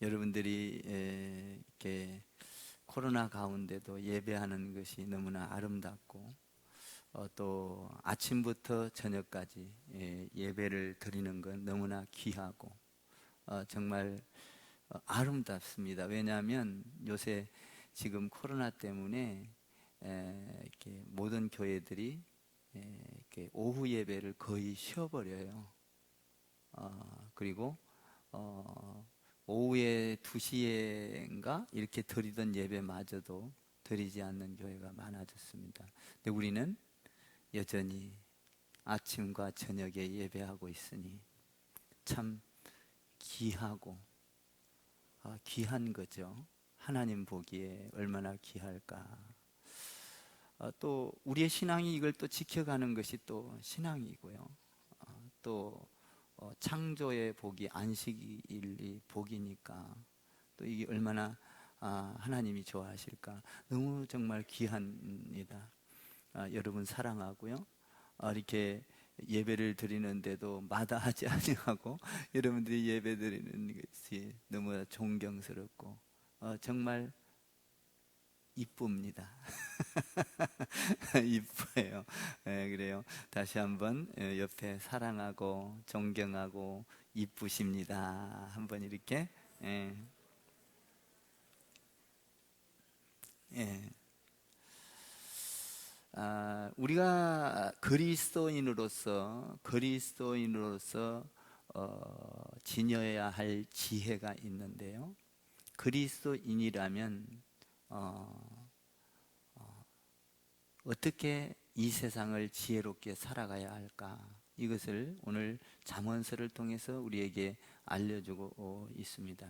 여러분들이 이렇게 코로나 가운데도 예배하는 것이 너무나 아름답고 또 아침부터 저녁까지 예배를 드리는 건 너무나 귀하고 정말 아름답습니다. 왜냐하면 요새 지금 코로나 때문에 이렇게 모든 교회들이 이렇게 오후 예배를 거의 쉬어버려요. 그리고 오후에 2시에인가 이렇게 드리던 예배마저도 드리지 않는 교회가 많아졌습니다. 근데 우리는 여전히 아침과 저녁에 예배하고 있으니 참 귀하고 귀한 거죠. 하나님 보기에 얼마나 귀할까. 또 우리의 신앙이 이걸 또 지켜가는 것이 또 신앙이고요. 또 창조의 복이 안식일이 복이니까 또 이게 얼마나 하나님이 좋아하실까. 너무 정말 귀합니다. 여러분 사랑하고요. 이렇게 예배를 드리는데도 마다하지 아니하고 여러분들이 예배 드리는 것이 너무 존경스럽고 정말 이쁩니다. 이뻐요. 그래요. 다시 한번 옆에 사랑하고 존경하고 이쁘십니다. 한번 이렇게. 예. 예. 우리가 그리스도인으로서 지녀야 할 지혜가 있는데요. 그리스도인이라면 어떻게 이 세상을 지혜롭게 살아가야 할까? 이것을 오늘 잠언서를 통해서 우리에게 알려주고 있습니다.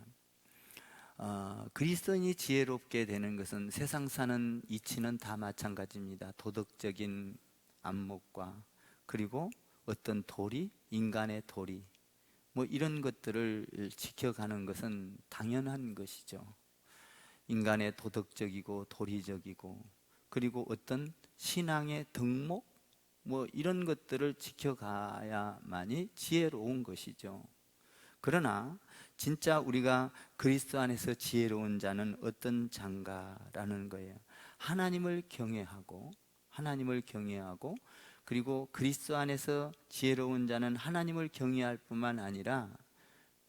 그리스도인이 지혜롭게 되는 것은 세상 사는 이치는 다 마찬가지입니다. 도덕적인 안목과 그리고 어떤 도리, 인간의 도리 뭐 이런 것들을 지켜가는 것은 당연한 것이죠. 인간의 도덕적이고 도리적이고 그리고 어떤 신앙의 덕목 뭐 이런 것들을 지켜가야만이 지혜로운 것이죠. 그러나 진짜 우리가 그리스도 안에서 지혜로운 자는 어떤 자인가라는 거예요. 하나님을 경외하고 그리고 그리스도 안에서 지혜로운 자는 하나님을 경외할 뿐만 아니라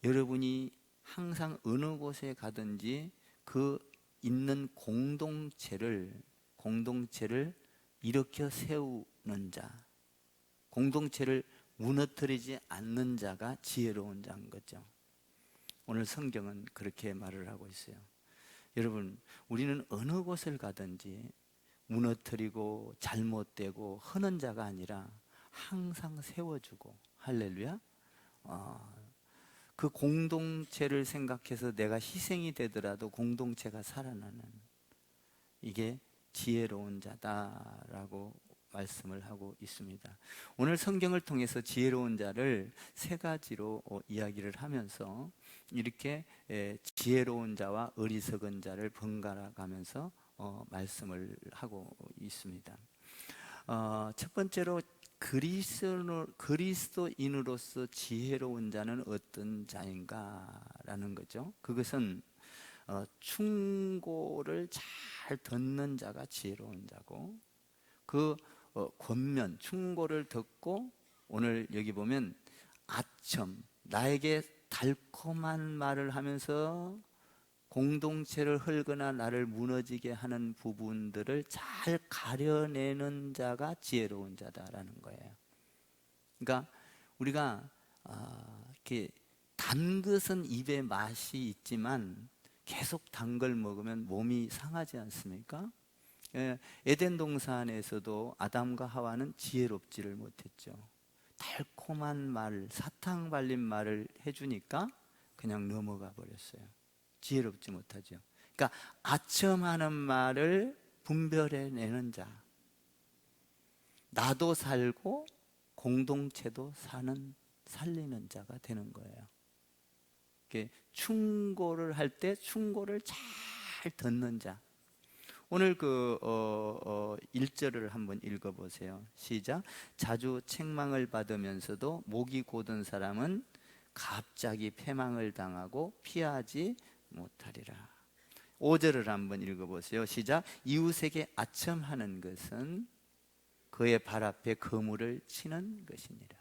여러분이 항상 어느 곳에 가든지 그 있는 공동체를 일으켜 세우는 자, 공동체를 무너뜨리지 않는 자가 지혜로운 자인 거죠. 오늘 성경은 그렇게 말을 하고 있어요. 여러분, 우리는 어느 곳을 가든지 무너뜨리고 잘못되고 허는 자가 아니라 항상 세워주고, 할렐루야. 그 공동체를 생각해서 내가 희생이 되더라도 공동체가 살아나는, 이게 지혜로운 자다라고 말씀을 하고 있습니다. 오늘 성경을 통해서 지혜로운 자를 3가지로 이야기를 하면서 이렇게 지혜로운 자와 어리석은 자를 번갈아 가면서 말씀을 하고 있습니다. 첫 번째로 그리스도인으로서 지혜로운 자는 어떤 자인가라는 거죠. 그것은 충고를 잘 듣는 자가 지혜로운 자고, 그 권면, 충고를 듣고 오늘 여기 보면 나에게 달콤한 말을 하면서 공동체를 헐거나 나를 무너지게 하는 부분들을 잘 가려내는 자가 지혜로운 자다라는 거예요. 그러니까 우리가 이렇게 단 것은 입에 맛이 있지만 계속 단 걸 먹으면 몸이 상하지 않습니까? 에덴 동산에서도 아담과 하와는 지혜롭지를 못했죠. 달콤한 말, 사탕 발린 말을 해주니까 그냥 넘어가 버렸어요. 지혜롭지 못하죠. 그러니까 아첨하는 말을 분별해내는 자, 나도 살고 공동체도 살리는 자가 되는 거예요. 충고를 할 때 충고를 잘 듣는 자. 오늘 1절을 한번 읽어보세요. 시작. 자주 책망을 받으면서도 목이 곧은 사람은 갑자기 패망을 당하고 피하지 못하리라. 5절을 한번 읽어보세요. 시작. 이웃에게 아첨하는 것은 그의 발 앞에 거물을 치는 것이니라.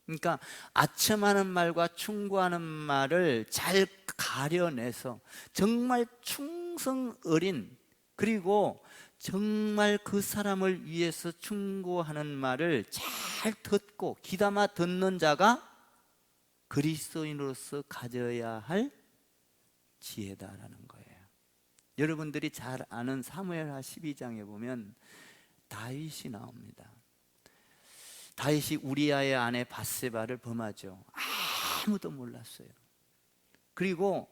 그러니까 아첨하는 말과 충고하는 말을 잘 가려내서 정말 충성 어린, 그리고 정말 그 사람을 위해서 충고하는 말을 잘 듣고 귀담아 듣는 자가 그리스도인으로서 가져야 할 지혜다라는 거예요. 여러분들이 잘 아는 사무엘하 12장에 보면 다윗이 나옵니다. 다윗이 우리아의 아내 밧세바를 범하죠. 아무도 몰랐어요. 그리고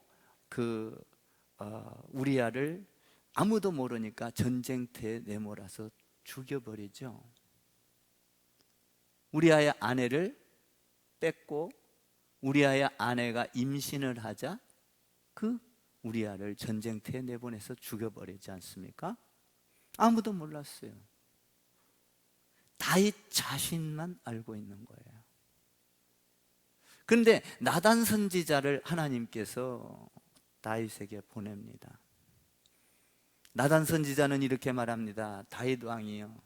우리아를 아무도 모르니까 전쟁터에 내몰아서 죽여버리죠. 우리아의 아내를 뺏고 우리아의 아내가 임신을 하자 그 우리아를 전쟁터에 내보내서 죽여버리지 않습니까? 아무도 몰랐어요. 다윗 자신만 알고 있는 거예요. 그런데 나단 선지자를 하나님께서 다윗에게 보냅니다. 나단 선지자는 이렇게 말합니다. 다윗 왕이요,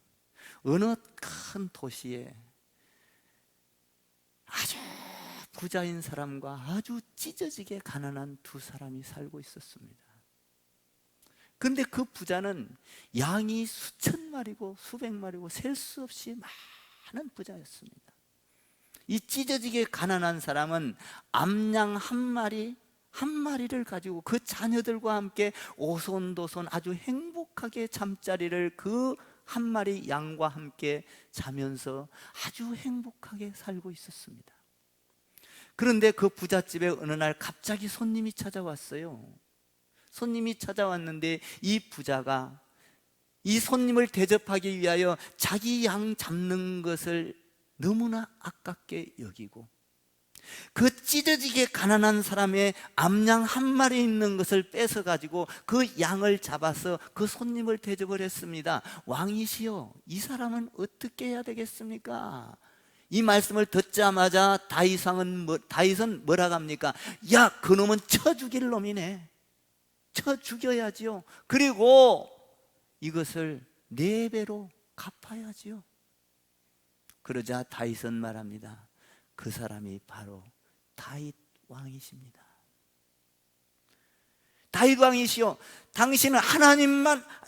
어느 큰 도시에 아주 부자인 사람과 아주 찢어지게 가난한 두 사람이 살고 있었습니다. 그런데 그 부자는 양이 수천 마리고 수백 마리고 셀 수 없이 많은 부자였습니다. 이 찢어지게 가난한 사람은 암양 한 마리를 가지고 그 자녀들과 함께 오손도손 아주 행복하게 잠자리를 그 한 마리 양과 함께 자면서 아주 행복하게 살고 있었습니다. 그런데 그 부잣집에 어느 날 갑자기 손님이 찾아왔어요. 손님이 찾아왔는데 이 부자가 이 손님을 대접하기 위하여 자기 양 잡는 것을 너무나 아깝게 여기고 그 찢어지게 가난한 사람의 암양 한 마리 있는 것을 뺏어가지고 그 양을 잡아서 그 손님을 대접을 했습니다. 왕이시여, 이 사람은 어떻게 해야 되겠습니까? 이 말씀을 듣자마자 다윗은 뭐라고 합니까? 야, 그놈은 쳐 죽일 놈이네. 쳐 죽여야지요. 그리고 이것을 4배로 갚아야지요. 그러자 다윗은 말합니다. 그 사람이 바로 다윗 왕이십니다. 다윗 왕이시여,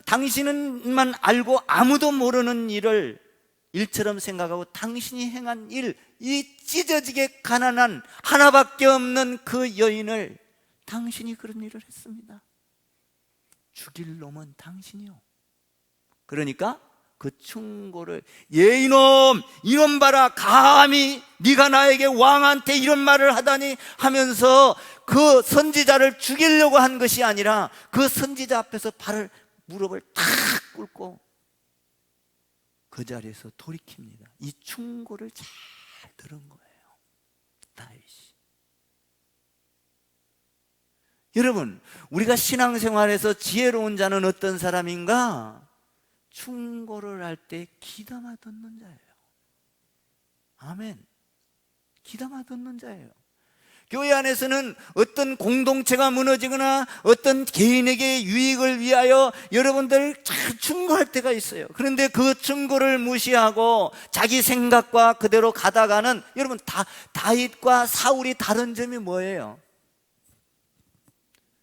당신은만 알고 아무도 모르는 일을 일처럼 생각하고 당신이 행한 일, 이 찢어지게 가난한 하나밖에 없는 그 여인을 당신이 그런 일을 했습니다. 죽일 놈은 당신이요. 그러니까 그 충고를, 예 이놈 봐라, 감히 네가 나에게 왕한테 이런 말을 하다니 하면서 그 선지자를 죽이려고 한 것이 아니라 그 선지자 앞에서 무릎을 탁 꿇고 그 자리에서 돌이킵니다. 이 충고를 잘 들은 거예요, 다윗이. 여러분, 우리가 신앙생활에서 지혜로운 자는 어떤 사람인가? 충고를 할 때 귀담아 듣는 자예요. 아멘. 귀담아 듣는 자예요. 교회 안에서는 어떤 공동체가 무너지거나 어떤 개인에게 유익을 위하여 여러분들 잘 충고할 때가 있어요. 그런데 그 충고를 무시하고 자기 생각과 그대로 가다가는, 여러분, 다윗과 사울이 다른 점이 뭐예요?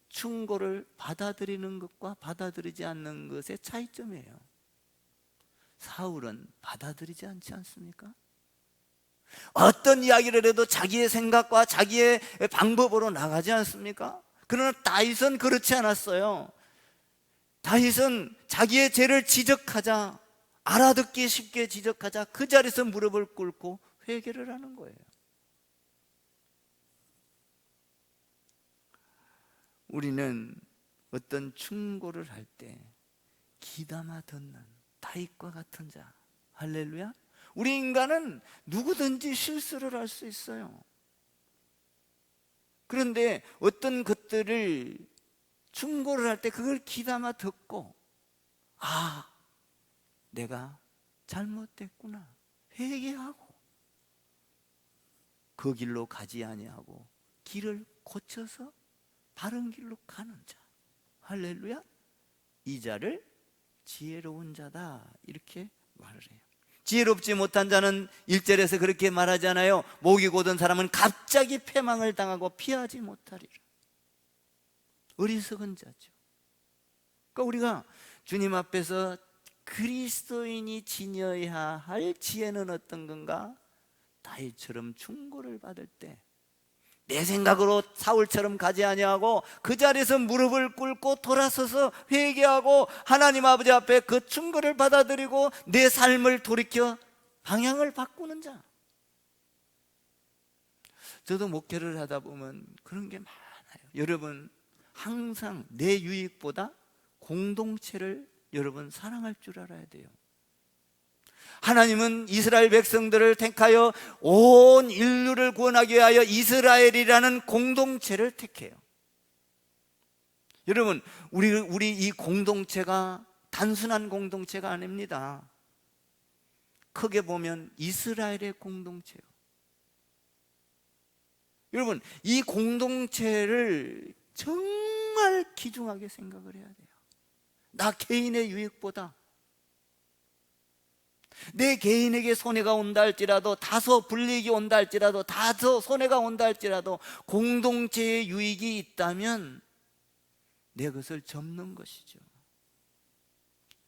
충고를 받아들이는 것과 받아들이지 않는 것의 차이점이에요. 사울은 받아들이지 않지 않습니까? 어떤 이야기를 해도 자기의 생각과 자기의 방법으로 나가지 않습니까? 그러나 다윗은 그렇지 않았어요. 다윗은 자기의 죄를 지적하자, 알아듣기 쉽게 지적하자 그 자리에서 무릎을 꿇고 회개를 하는 거예요. 우리는 어떤 충고를 할 때 귀담아 듣는 다윗과 같은 자. 할렐루야. 우리 인간은 누구든지 실수를 할 수 있어요. 그런데 어떤 것들을 충고를 할 때 그걸 귀담아 듣고, 아, 내가 잘못됐구나, 회개하고 그 길로 가지 아니하고 길을 고쳐서 바른 길로 가는 자, 할렐루야, 이 자를 지혜로운 자다, 이렇게 말을 해요. 지혜롭지 못한 자는 1절에서 그렇게 말하잖아요. 목이 곧은 사람은 갑자기 패망을 당하고 피하지 못하리라. 어리석은 자죠. 그러니까 우리가 주님 앞에서 그리스도인이 지녀야 할 지혜는 어떤 건가? 다윗처럼 충고를 받을 때 내 생각으로 사울처럼 가지 아니하고 그 자리에서 무릎을 꿇고 돌아서서 회개하고 하나님 아버지 앞에 그 충고를 받아들이고 내 삶을 돌이켜 방향을 바꾸는 자. 저도 목회를 하다 보면 그런 게 많아요. 여러분, 항상 내 유익보다 공동체를 여러분 사랑할 줄 알아야 돼요. 하나님은 이스라엘 백성들을 택하여 온 인류를 구원하기 위하여 이스라엘이라는 공동체를 택해요. 여러분, 우리 이 공동체가 단순한 공동체가 아닙니다. 크게 보면 이스라엘의 공동체요. 여러분, 이 공동체를 정말 귀중하게 생각을 해야 돼요. 나 개인의 유익보다, 내 개인에게 손해가 온다 할지라도, 다소 불이익이 온다 할지라도, 다소 손해가 온다 할지라도 공동체의 유익이 있다면 내 것을 접는 것이죠.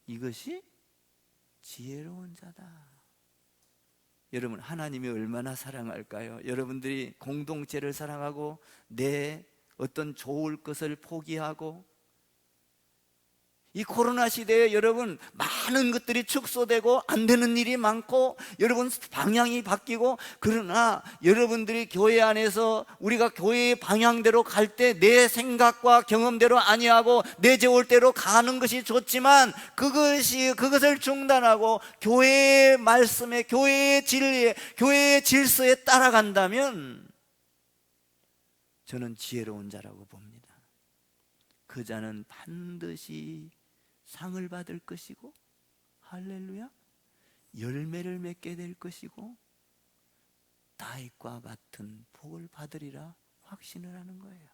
이것이 지혜로운 자다. 여러분, 하나님이 얼마나 사랑할까요? 여러분들이 공동체를 사랑하고 내 어떤 좋을 것을 포기하고, 이 코로나 시대에 여러분 많은 것들이 축소되고 안 되는 일이 많고 여러분 방향이 바뀌고, 그러나 여러분들이 교회 안에서 우리가 교회의 방향대로 갈 때 내 생각과 경험대로 아니하고 내 제올대로 가는 것이 좋지만, 그것을 중단하고 교회의 말씀에, 교회의 진리에, 교회의 질서에 따라간다면 저는 지혜로운 자라고 봅니다. 그 자는 반드시 상을 받을 것이고, 할렐루야, 열매를 맺게 될 것이고 다윗과 같은 복을 받으리라 확신을 하는 거예요.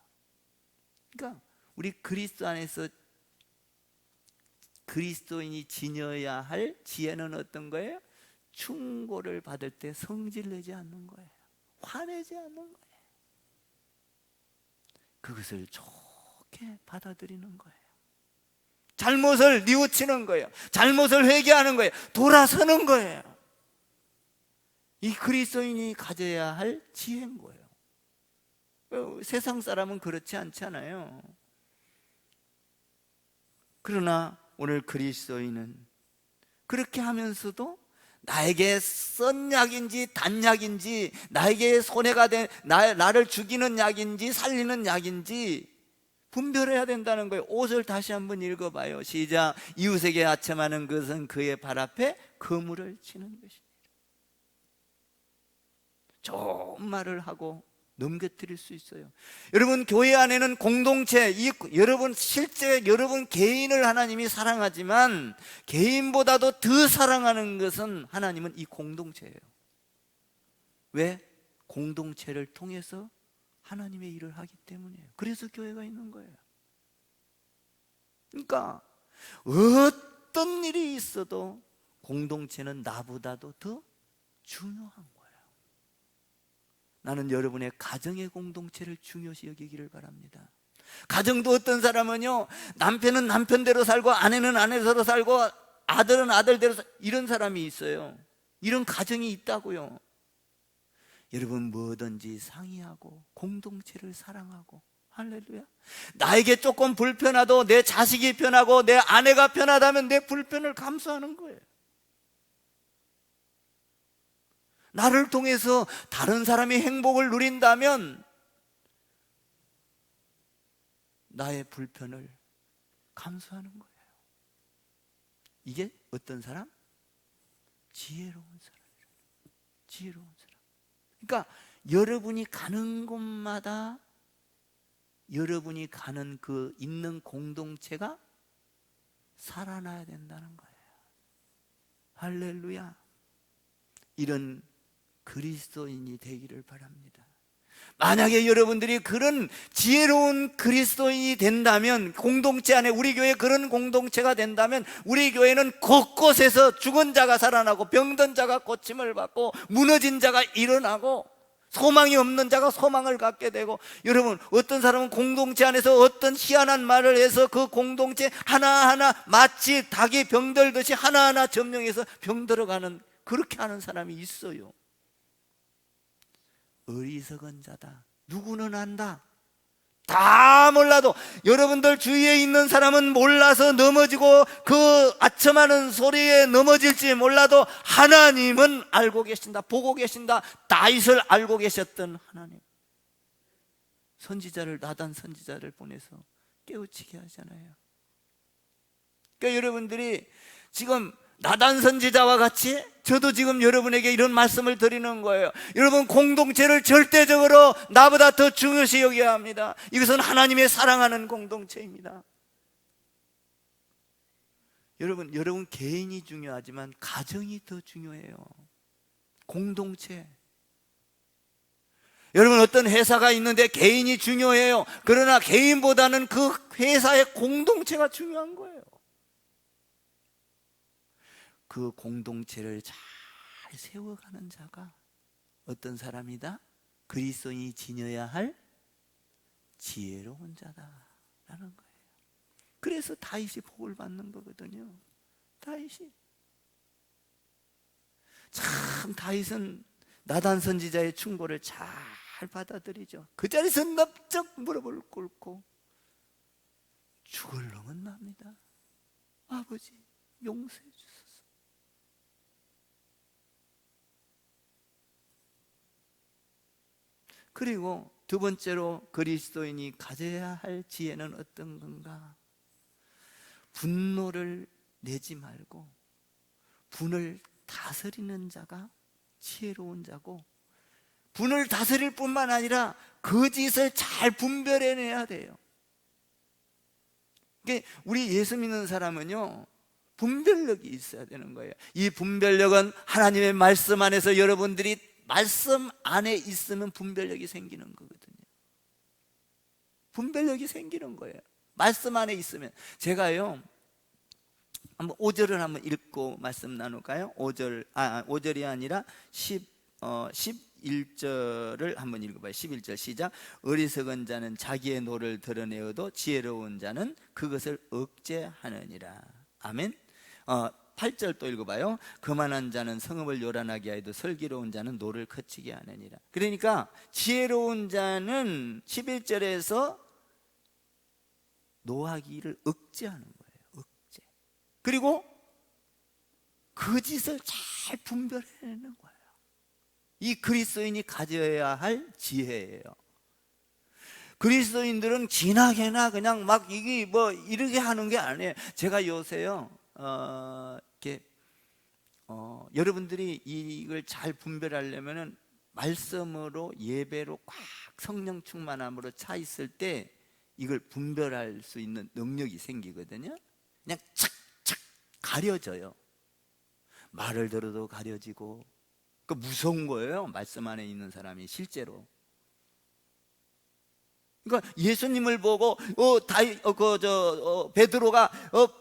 그러니까 우리 그리스도 안에서 그리스도인이 지녀야 할 지혜는 어떤 거예요? 충고를 받을 때 성질내지 않는 거예요. 화내지 않는 거예요. 그것을 좋게 받아들이는 거예요. 잘못을 뉘우치는 거예요. 잘못을 회개하는 거예요. 돌아서는 거예요. 이 그리스도인이 가져야 할 지혜인 거예요. 세상 사람은 그렇지 않잖아요. 그러나 오늘 그리스도인은 그렇게 하면서도 나에게 쓴 약인지 단약인지, 나에게 손해가 된, 나를 죽이는 약인지 살리는 약인지 분별해야 된다는 거예요. 5절 다시 한번 읽어봐요. 시작. 이웃에게 아첨하는 것은 그의 발 앞에 그물을 치는 것입니다. 좋은 말을 하고 넘겨뜨릴 수 있어요. 여러분, 교회 안에는 공동체, 여러분 실제 여러분 개인을 하나님이 사랑하지만 개인보다도 더 사랑하는 것은 하나님은 이 공동체예요. 왜? 공동체를 통해서 하나님의 일을 하기 때문이에요. 그래서 교회가 있는 거예요. 그러니까 어떤 일이 있어도 공동체는 나보다도 더 중요한 거예요. 나는 여러분의 가정의 공동체를 중요시 여기기를 바랍니다. 가정도 어떤 사람은요, 남편은 남편대로 살고 아내는 아내대로 살고 아들은 아들대로 이런 사람이 있어요. 이런 가정이 있다고요. 여러분, 뭐든지 상의하고 공동체를 사랑하고, 할렐루야, 나에게 조금 불편하도 내 자식이 편하고 내 아내가 편하다면 내 불편을 감수하는 거예요. 나를 통해서 다른 사람이 행복을 누린다면 나의 불편을 감수하는 거예요. 이게 어떤 사람? 지혜로운 사람이에요. 지혜로운 사람. 그러니까 여러분이 가는 곳마다 여러분이 가는 그 있는 공동체가 살아나야 된다는 거예요. 할렐루야. 이런 그리스도인이 되기를 바랍니다. 만약에 여러분들이 그런 지혜로운 그리스도인이 된다면, 공동체 안에 우리 교회 그런 공동체가 된다면, 우리 교회는 곳곳에서 죽은 자가 살아나고 병든 자가 고침을 받고 무너진 자가 일어나고 소망이 없는 자가 소망을 갖게 되고, 여러분, 어떤 사람은 공동체 안에서 어떤 희한한 말을 해서 그 공동체 하나하나 마치 닭이 병들듯이 하나하나 점령해서 병들어가는, 그렇게 하는 사람이 있어요. 어리석은 자다. 누구는 안다. 다 몰라도, 여러분들 주위에 있는 사람은 몰라서 넘어지고 그 아첨하는 소리에 넘어질지 몰라도 하나님은 알고 계신다. 보고 계신다. 다윗을 알고 계셨던 하나님, 선지자를, 나단 선지자를 보내서 깨우치게 하잖아요. 그러니까 여러분들이 지금 나단 선지자와 같이 저도 지금 여러분에게 이런 말씀을 드리는 거예요. 여러분, 공동체를 절대적으로 나보다 더 중요시 여겨야 합니다. 이것은 하나님의 사랑하는 공동체입니다. 여러분 개인이 중요하지만 가정이 더 중요해요. 공동체. 여러분, 어떤 회사가 있는데 개인이 중요해요. 그러나 개인보다는 그 회사의 공동체가 중요한 거예요. 그 공동체를 잘 세워가는 자가 어떤 사람이다? 그리스도인이 지녀야 할 지혜로운 자다라는 거예요. 그래서 다윗이 복을 받는 거거든요. 다윗은 나단 선지자의 충고를 잘 받아들이죠. 그 자리에서 납작 무릎을 꿇고 죽을 놈은 납니다. 아버지, 용서해 주소서. 그리고 두 번째로 그리스도인이 가져야 할 지혜는 어떤 건가? 분노를 내지 말고 분을 다스리는 자가 지혜로운 자고, 분을 다스릴 뿐만 아니라 거짓을 잘 분별해내야 돼요. 그러니까 우리 예수 믿는 사람은요, 분별력이 있어야 되는 거예요. 이 분별력은 하나님의 말씀 안에서, 여러분들이 말씀 안에 있으면 분별력이 생기는 거거든요. 분별력이 생기는 거예요. 말씀 안에 있으면. 제가요, 한번 5절을 한번 읽고 말씀 나눌까요? 5절이 아니라 11절을 한번 읽어봐요. 11절 시작. 어리석은 자는 자기의 노를 드러내어도 지혜로운 자는 그것을 억제하느니라. 아멘. 8절 또 읽어봐요. 거만한 자는 성읍을 요란하게 하여도 슬기로운 자는 노를 거치게 하느니라. 그러니까 지혜로운 자는 11절에서 노하기를 억제하는 거예요. 억제. 그리고 거짓을 잘 분별해내는 거예요. 이 그리스도인이 가져야 할 지혜예요. 그리스도인들은 진하게나 그냥 막 이게 뭐 이렇게 하는 게 아니에요. 제가 요새요, 여러분들이 이걸 잘 분별하려면은 말씀으로, 예배로 꽉 성령 충만함으로 차 있을 때 이걸 분별할 수 있는 능력이 생기거든요. 그냥 착착 가려져요. 말을 들어도 가려지고. 그 무서운 거예요, 말씀 안에 있는 사람이 실제로. 그러니까 예수님을 보고 베드로가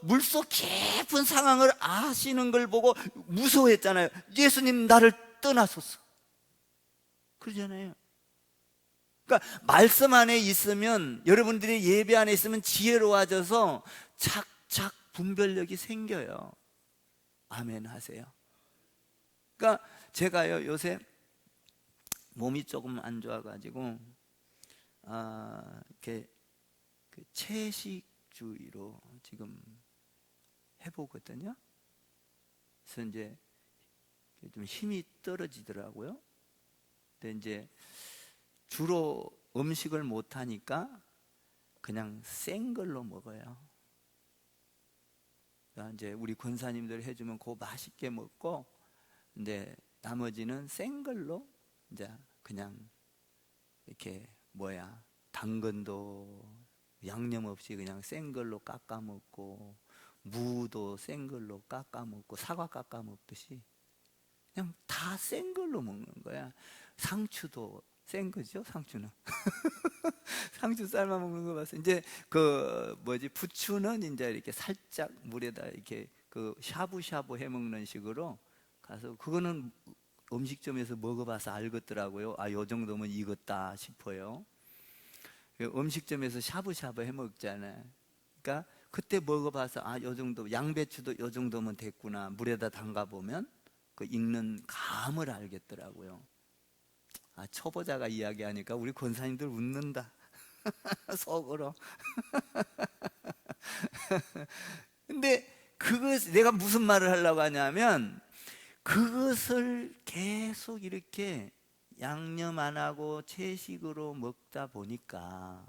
물속 깊은 상황을 아시는 걸 보고 무서워했잖아요. 예수님, 나를 떠나소서, 그러잖아요. 그러니까 말씀 안에 있으면, 여러분들이 예배 안에 있으면 지혜로워져서 착착 분별력이 생겨요. 아멘 하세요. 그러니까 제가요, 요새 몸이 조금 안 좋아가지고 이렇게 채식주의로 지금 해보거든요. 그래서 이제 좀 힘이 떨어지더라고요. 근데 이제 주로 음식을 못 하니까 그냥 생 걸로 먹어요. 그러니까 이제 우리 권사님들 해주면 그거 맛있게 먹고, 근데 나머지는 생 걸로 이제 그냥 이렇게 당근도 양념 없이 그냥 생 걸로 깎아 먹고, 무도 생 걸로 깎아 먹고, 사과 깎아 먹듯이 그냥 다 생 걸로 먹는 거야. 상추도 센 거죠, 상추는. 상추 삶아 먹는 거 봤어요. 이제 그 부추는 이제 이렇게 살짝 물에다 이렇게 그 샤브샤브 해 먹는 식으로 가서, 그거는 음식점에서 먹어봐서 알겠더라고요. 아, 요 정도면 익었다 싶어요. 음식점에서 샤브샤브 해 먹잖아요. 그러니까 그때 먹어봐서 아, 요 정도, 양배추도 요 정도면 됐구나. 물에다 담가 보면 그 익는 감을 알겠더라고요. 아, 초보자가 이야기하니까 우리 권사님들 웃는다. 속으로. 근데 그것, 내가 무슨 말을 하려고 하냐면, 그것을 계속 이렇게 양념 안 하고 채식으로 먹다 보니까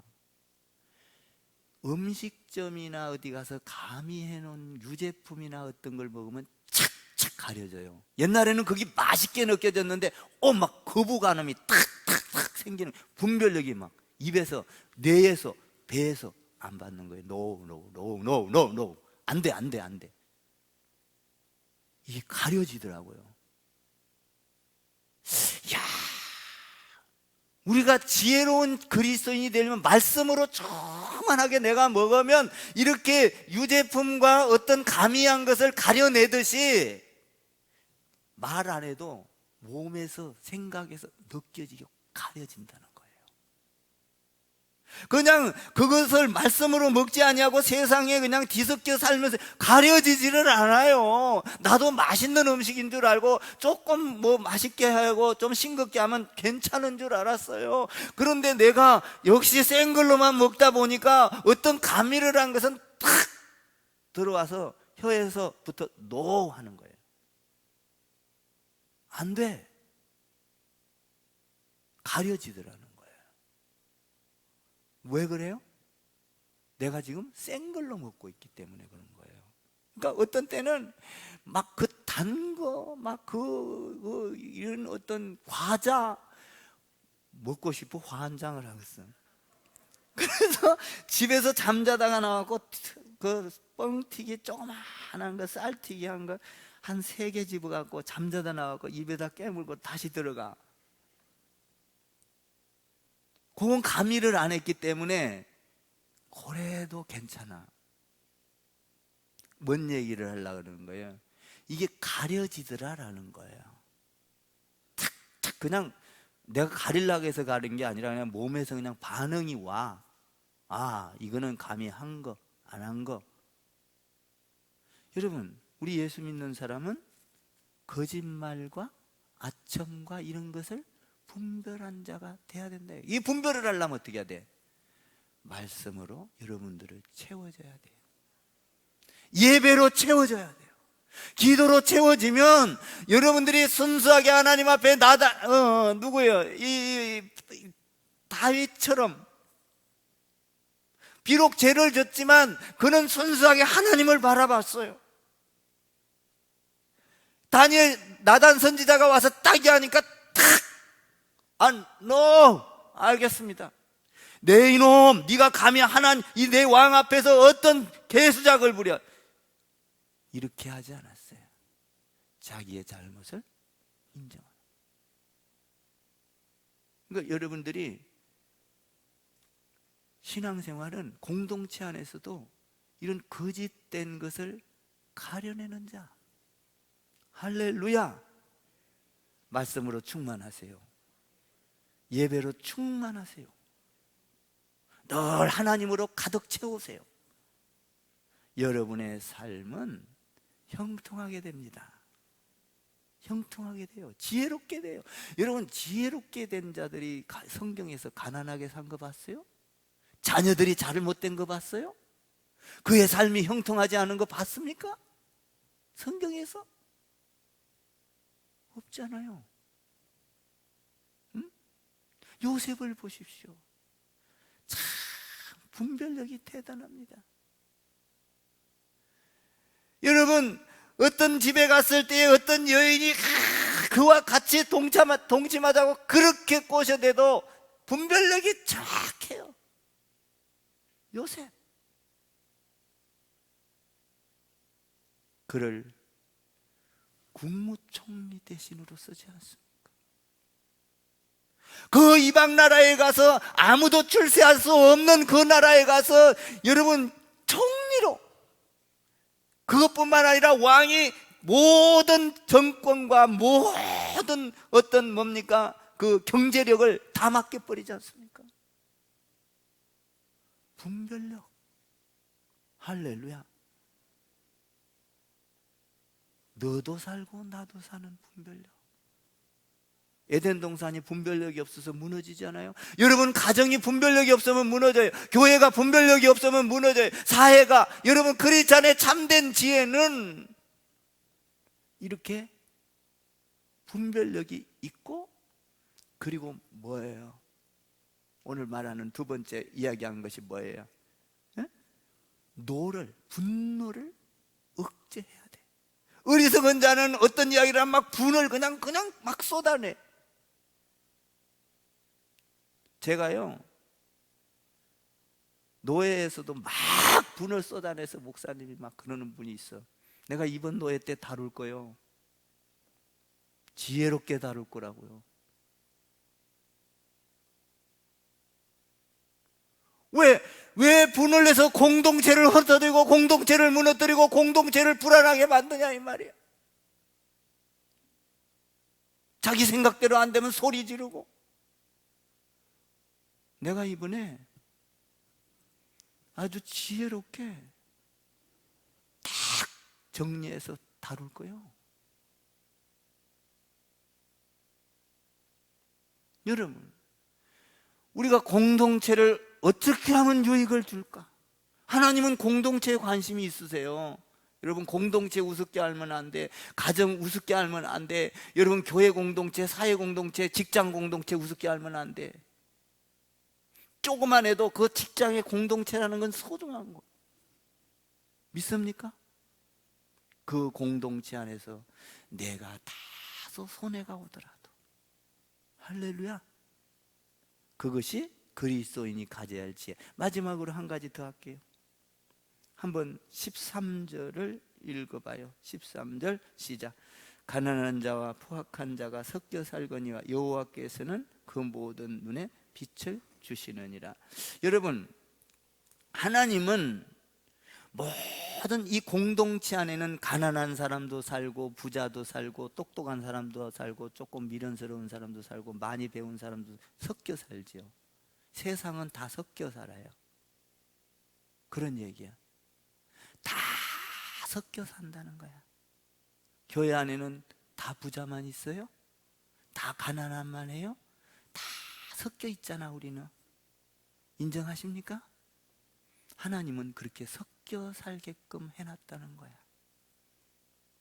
음식점이나 어디 가서 감히 해놓은 유제품이나 어떤 걸 먹으면 착착 가려져요. 옛날에는 그게 맛있게 느껴졌는데 막 거부감이 탁탁탁 생기는, 분별력이 막 입에서, 뇌에서, 배에서 안 받는 거예요. No, no, no, no, no, no. 안 돼, 안 돼, 안 돼. 이게 가려지더라고요. 야, 우리가 지혜로운 그리스도인이 되려면 말씀으로 조그만하게 내가 먹으면 이렇게 유제품과 어떤 가미한 것을 가려내듯이 말 안 해도 몸에서, 생각에서 느껴지게 가려진다는 거예요. 그냥 그것을 말씀으로 먹지 아니하고 세상에 그냥 뒤섞여 살면서 가려지지를 않아요. 나도 맛있는 음식인 줄 알고 조금 맛있게 하고 좀 싱겁게 하면 괜찮은 줄 알았어요. 그런데 내가 역시 센 걸로만 먹다 보니까 어떤 감미를 한 것은 탁 들어와서 혀에서부터 노 하는 거예요. 안 돼. 가려지더라는 거예요. 왜 그래요? 내가 지금 센 걸로 먹고 있기 때문에 그런 거예요. 그러니까 어떤 때는 막 그 단 거, 막 이런 어떤 과자 먹고 싶어 환장을 하겠어. 그래서 집에서 잠자다가 나와서 그 뻥튀기 조그만한 거, 쌀튀기 한 거 한 3개 집어갖고 잠자다 나와서 입에다 깨물고 다시 들어가. 그건 가미를 안 했기 때문에 그래도 괜찮아. 뭔 얘기를 하려고 그러는 거예요? 이게 가려지더라라는 거예요. 탁탁 그냥 내가 가리려고 해서 가린 게 아니라 그냥 몸에서 그냥 반응이 와. 아, 이거는 감히 한 거, 안 한 거. 여러분, 우리 예수 믿는 사람은 거짓말과 아첨과 이런 것을 분별한 자가 돼야 된다. 이 분별을 하려면 어떻게 해야 돼? 말씀으로 여러분들을 채워줘야 돼요. 예배로 채워줘야 돼요. 기도로 채워지면 여러분들이 순수하게 하나님 앞에 누구예요? 이 다윗처럼 비록 죄를 졌지만 그는 순수하게 하나님을 바라봤어요. 나단 선지자가 와서 딱 하니까 너 알겠습니다. 내 이놈, 네가 감히 하나님 이 내 왕 앞에서 어떤 개수작을 부려. 이렇게 하지 않았어요. 자기의 잘못을 인정하는. 그러니까 여러분들이 신앙생활은 공동체 안에서도 이런 거짓된 것을 가려내는 자. 할렐루야. 말씀으로 충만하세요. 예배로 충만하세요. 늘 하나님으로 가득 채우세요. 여러분의 삶은 형통하게 됩니다. 형통하게 돼요. 지혜롭게 돼요. 여러분, 지혜롭게 된 자들이 성경에서 가난하게 산 거 봤어요? 자녀들이 잘못된 거 봤어요? 그의 삶이 형통하지 않은 거 봤습니까? 성경에서? 없잖아요. 응? 요셉을 보십시오. 참 분별력이 대단합니다. 여러분, 어떤 집에 갔을 때 어떤 여인이 그와 같이 동침하자고 그렇게 꼬셔대도 분별력이 정확해요. 요셉. 그를 국무총리 대신으로 쓰지 않습니까? 그 이방 나라에 가서 아무도 출세할 수 없는 그 나라에 가서 여러분 총리로, 그것뿐만 아니라 왕이 모든 정권과 모든 어떤 뭡니까 그 경제력을 다 맡겨버리지 않습니까? 분별력. 할렐루야. 너도 살고 나도 사는 분별력. 에덴 동산이 분별력이 없어서 무너지지 않아요? 여러분 가정이 분별력이 없으면 무너져요. 교회가 분별력이 없으면 무너져요. 사회가. 여러분 크리스찬의 참된 지혜는 이렇게 분별력이 있고, 그리고 뭐예요? 오늘 말하는 두 번째 이야기한 것이 뭐예요? 분노를 억제해야 돼. 어리석은 자는 어떤 이야기를 하면 막 분을 그냥 막 쏟아내. 제가요 노예에서도 막 분을 쏟아내서 목사님이 막 그러는 분이 있어. 내가 이번 노예 때 다룰 거요, 지혜롭게 다룰 거라고요. 왜 분을 내서 공동체를 흩어뜨리고 공동체를 무너뜨리고 공동체를 불안하게 만드냐 이 말이야. 자기 생각대로 안 되면 소리 지르고. 내가 이번에 아주 지혜롭게 딱 정리해서 다룰 거예요. 여러분, 우리가 공동체를 어떻게 하면 유익을 줄까? 하나님은 공동체에 관심이 있으세요. 여러분 공동체 우습게 알면 안 돼. 가정 우습게 알면 안 돼. 여러분 교회 공동체, 사회 공동체, 직장 공동체 우습게 알면 안 돼. 조그만 해도 그 직장의 공동체라는 건 소중한 거 믿습니까? 그 공동체 안에서 내가 다소 손해가 오더라도, 할렐루야, 그것이 그리스도인이 가져야 할 지혜. 마지막으로 한 가지 더 할게요. 한번 13절을 읽어봐요. 13절 시작. 가난한 자와 포악한 자가 섞여 살거니와 여호와께서는 그 모든 눈에 빛을 주시느니라. 여러분, 하나님은 모든 이 공동체 안에는 가난한 사람도 살고 부자도 살고 똑똑한 사람도 살고 조금 미련스러운 사람도 살고 많이 배운 사람도 섞여 살지요. 세상은 다 섞여 살아요. 그런 얘기야. 다 섞여 산다는 거야. 교회 안에는 다 부자만 있어요? 다 가난한만 해요? 다 섞여 있잖아. 우리는 인정하십니까? 하나님은 그렇게 섞여 살게끔 해놨다는 거야.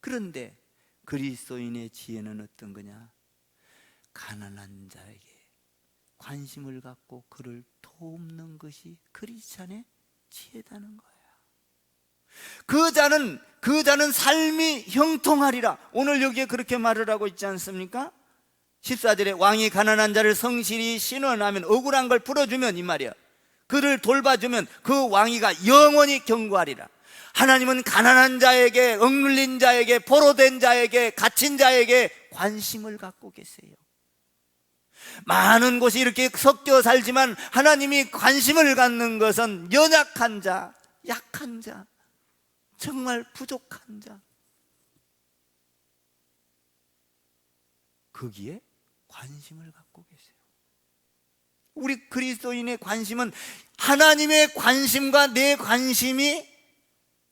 그런데 그리스도인의 지혜는 어떤 거냐? 가난한 자에게 관심을 갖고 그를 돕는 것이 크리스찬의 지혜다는 거야. 그 자는 삶이 형통하리라. 오늘 여기에 그렇게 말을 하고 있지 않습니까? 14절에 왕이 가난한 자를 성실히 신원하면, 억울한 걸 풀어주면 이 말이야, 그를 돌봐주면 그 왕위가 영원히 견고하리라. 하나님은 가난한 자에게, 억눌린 자에게, 포로된 자에게, 갇힌 자에게 관심을 갖고 계세요. 많은 곳이 이렇게 섞여 살지만 하나님이 관심을 갖는 것은 연약한 자, 약한 자, 정말 부족한 자, 거기에 관심을 갖고 계세요. 우리 그리스도인의 관심은 하나님의 관심과 내 관심이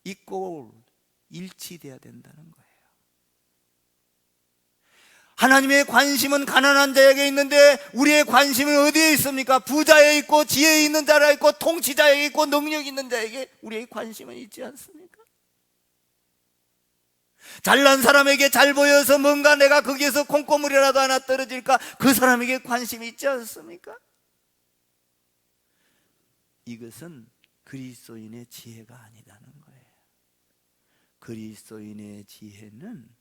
있고 일치돼야 된다는 거예요. 하나님의 관심은 가난한 자에게 있는데 우리의 관심은 어디에 있습니까? 부자에 있고 지혜 있는 자에 있고 통치자에게 있고 능력 있는 자에게 우리의 관심은 있지 않습니까? 잘난 사람에게 잘 보여서 뭔가 내가 거기에서 콩고물이라도 하나 떨어질까, 그 사람에게 관심이 있지 않습니까? 이것은 그리스도인의 지혜가 아니라는 거예요. 그리스도인의 지혜는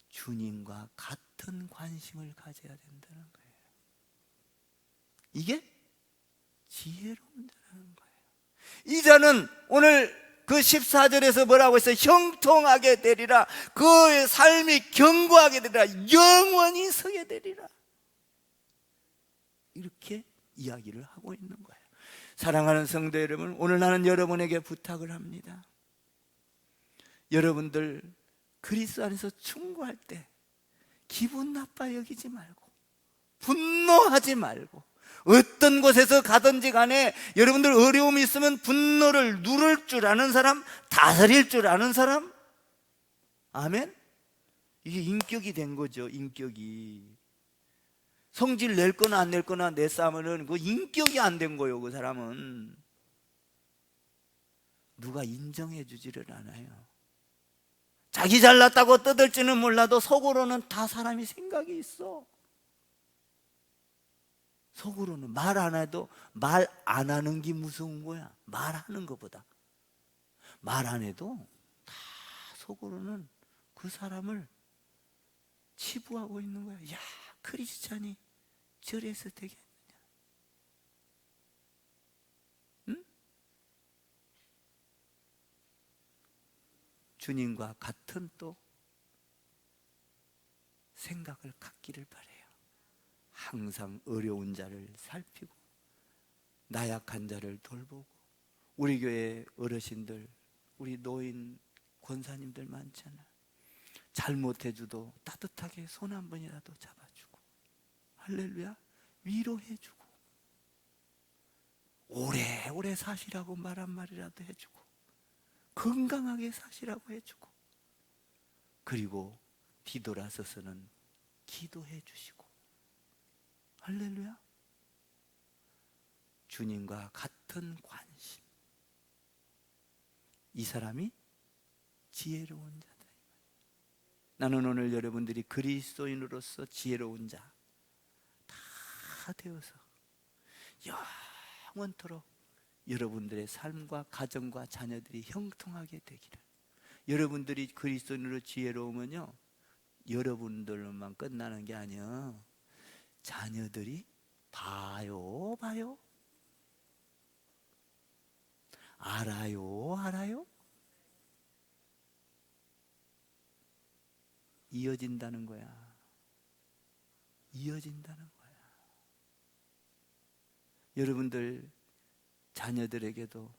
주님과 같은 관심을 가져야 된다는 거예요. 이게 지혜로운 자라는 거예요. 이 자는 오늘 그 14절에서 뭐라고 했어요? 형통하게 되리라. 그의 삶이 견고하게 되리라. 영원히 서게 되리라. 이렇게 이야기를 하고 있는 거예요. 사랑하는 성도 여러분, 오늘 나는 여러분에게 부탁을 합니다. 여러분들 그리스도 안에서 충고할 때 기분 나빠 여기지 말고, 분노하지 말고, 어떤 곳에서 가든지 간에 여러분들 어려움이 있으면 분노를 누를 줄 아는 사람, 다스릴 줄 아는 사람, 아멘? 이게 인격이 된 거죠. 인격이. 성질 낼 거나 안 낼 거나 내 싸움은 그 인격이 안 된 거예요. 그 사람은 누가 인정해 주지를 않아요. 자기 잘났다고 떠들지는 몰라도 속으로는 다 사람이 생각이 있어. 속으로는 말 안 해도 말 안 하는 게 무서운 거야. 말하는 것보다. 말 안 해도 다 속으로는 그 사람을 치부하고 있는 거야. 야, 크리스찬이 저래서 되겠느냐? 응? 주님과 같은 또 생각을 갖기를 바래요. 항상 어려운 자를 살피고 나약한 자를 돌보고, 우리 교회 어르신들, 우리 노인 권사님들 많잖아. 잘못해줘도 따뜻하게 손 한 번이라도 잡아주고, 할렐루야, 위로해주고, 오래오래 사시라고 말 한마디라도 해주고, 건강하게 사시라고 해주고, 그리고 뒤돌아서서는 기도해 주시고, 할렐루야. 주님과 같은 관심. 이 사람이 지혜로운 자다. 나는 오늘 여러분들이 그리스도인으로서 지혜로운 자 다 되어서 영원토록 여러분들의 삶과 가정과 자녀들이 형통하게 되기를. 여러분들이 그리스도인으로 지혜로우면요, 여러분들로만 끝나는 게 아니야. 자녀들이 봐요, 알아요. 이어진다는 거야. 이어진다는 거야. 여러분들 자녀들에게도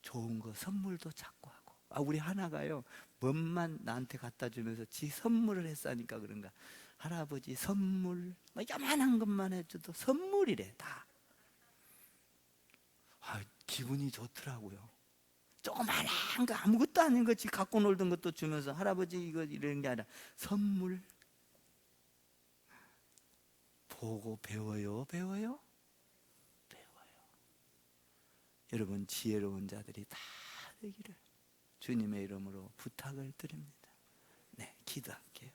좋은 거 선물도 자꾸 하고. 우리 하나가요, 뭔만 나한테 갖다 주면서 지 선물을 했으니까 그런가, 할아버지 선물 요만한 것만 해줘도 선물이래 다. 기분이 좋더라고요. 조그만한 거 아무것도 아닌 거지 갖고 놀던 것도 주면서 할아버지 이거 이런 게 아니라 선물. 보고 배워요. 여러분 지혜로운 자들이 다 되기를 주님의 이름으로 부탁을 드립니다. 네, 기도할게요.